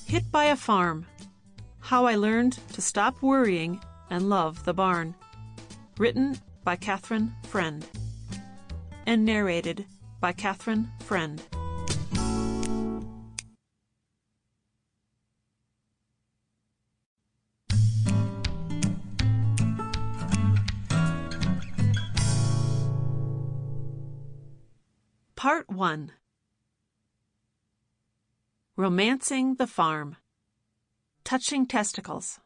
Hit by a Farm. How I Learned to Stop Worrying and Love the Barn. Written by Catherine Friend. And narrated by Catherine Friend. Part 1. Romancing the Farm. Touching testicles.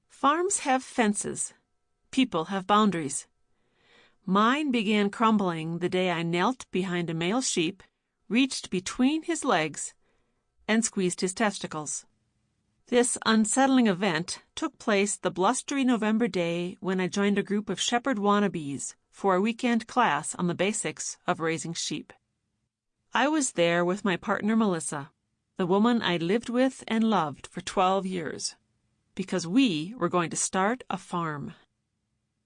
Farms have fences. People have boundaries. Mine began crumbling the day I knelt behind a male sheep, reached between his legs, and squeezed his testicles. This unsettling event took place the blustery November day when I joined a group of shepherd wannabes for a weekend class on the basics of raising sheep. I was there with my partner Melissa, the woman I'd lived with and loved for 12 years, because we were going to start a farm.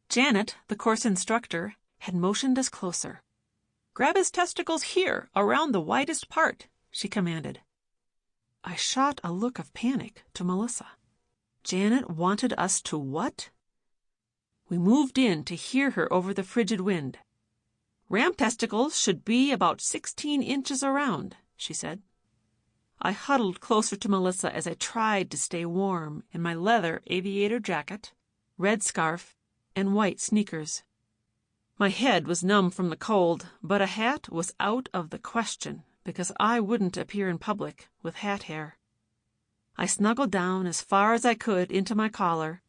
Janet, the course instructor, had motioned us closer. "Grab his testicles here, around the widest part," she commanded. I shot a look of panic to Melissa. Janet wanted us to what? We moved in to hear her over the frigid wind. "Ram testicles should be about 16 inches around," she said. I huddled closer to Melissa as I tried to stay warm in my leather aviator jacket, red scarf, and white sneakers. My head was numb from the cold, but a hat was out of the question because I wouldn't appear in public with hat hair. I snuggled down as far as I could into my collar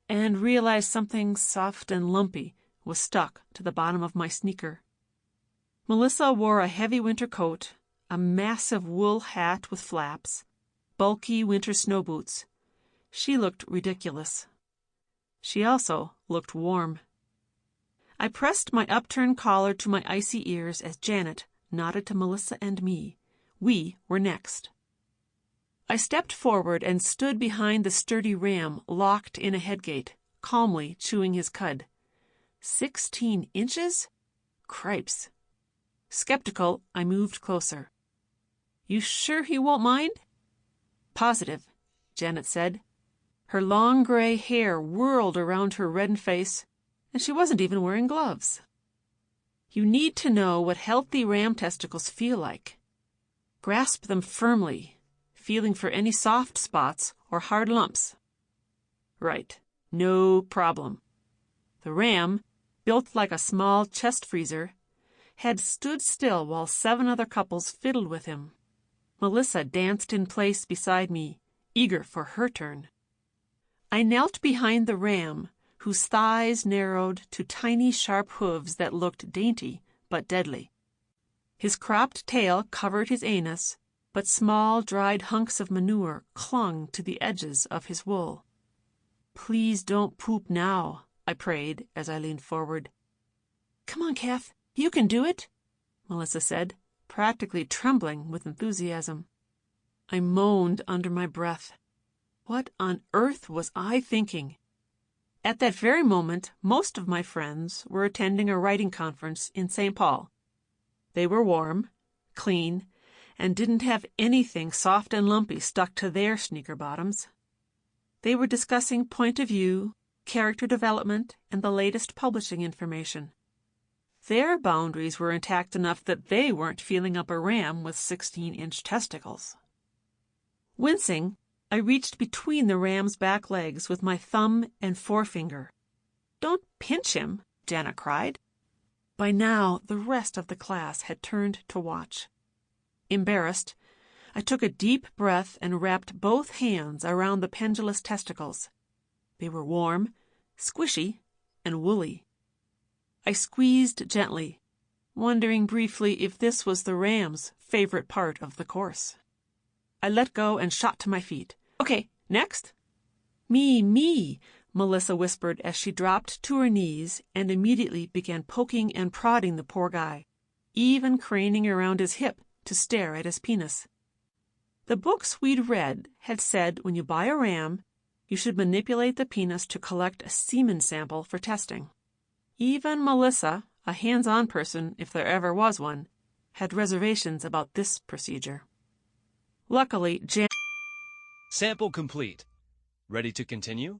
and realized something soft and lumpy was stuck to the bottom of my sneaker. Melissa wore a heavy winter coat, a massive wool hat with flaps, bulky winter snow boots. She looked ridiculous. She also looked warm. I pressed my upturned collar to my icy ears as Janet nodded to Melissa and me. We were next. I stepped forward and stood behind the sturdy ram locked in a headgate, calmly chewing his cud. 16 inches? Cripes. Skeptical, I moved closer. "You sure he won't mind?" "Positive," Janet said. Her long gray hair whirled around her reddened face, and she wasn't even wearing gloves. "You need to know what healthy ram testicles feel like. Grasp them firmly, feeling for any soft spots or hard lumps." "Right. No problem." The ram, built like a small chest freezer, had stood still while 7 other couples fiddled with him. Melissa danced in place beside me, eager for her turn. I knelt behind the ram, whose thighs narrowed to tiny sharp hooves that looked dainty but deadly. His cropped tail covered his anus, but small dried hunks of manure clung to the edges of his wool. "Please don't poop now," I prayed as I leaned forward. "Come on, Kath, you can do it," Melissa said, practically trembling with enthusiasm. I moaned under my breath. What on earth was I thinking? At that very moment, most of my friends were attending a writing conference in St. Paul. They were warm, clean, and didn't have anything soft and lumpy stuck to their sneaker bottoms. They were discussing point of view, character development, and the latest publishing information. Their boundaries were intact enough that they weren't feeling up a ram with 16-inch testicles. Wincing, I reached between the ram's back legs with my thumb and forefinger. "Don't pinch him," Janet cried. By now, the rest of the class had turned to watch. Embarrassed, I took a deep breath and wrapped both hands around the pendulous testicles. They were warm, squishy, and woolly. I squeezed gently, wondering briefly if this was the ram's favorite part of the course. I let go and shot to my feet. "Okay, next." Me, Melissa whispered as she dropped to her knees and immediately began poking and prodding the poor guy, even craning around his hip to stare at his penis. The books we'd read had said when you buy a ram, you should manipulate the penis to collect a semen sample for testing. Even Melissa, a hands-on person if there ever was one, had reservations about this procedure. Luckily, Sample complete. Ready to continue?